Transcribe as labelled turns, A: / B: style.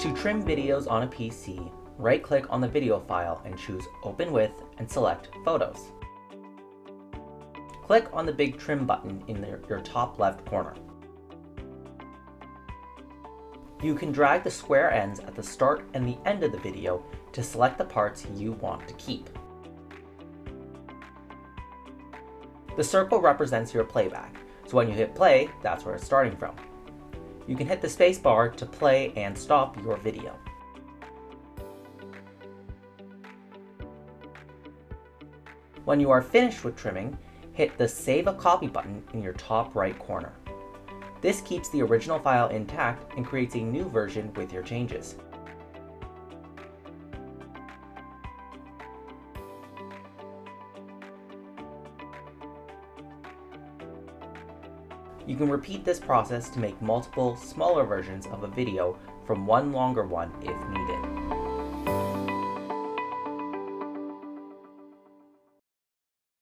A: To trim videos on a PC, right-click on the video file and choose Open With and select Photos. Click on the big trim button in your top left corner. You can drag the square ends at the start and the end of the video to select the parts you want to keep. The circle represents your playback, so when you hit play, that's where it's starting from. You can hit the space bar to play and stop your video. When you are finished with trimming, hit the Save a Copy button in your top right corner. This keeps the original file intact and creates a new version with your changes. You can repeat this process to make multiple, smaller versions of a video from one longer one if needed.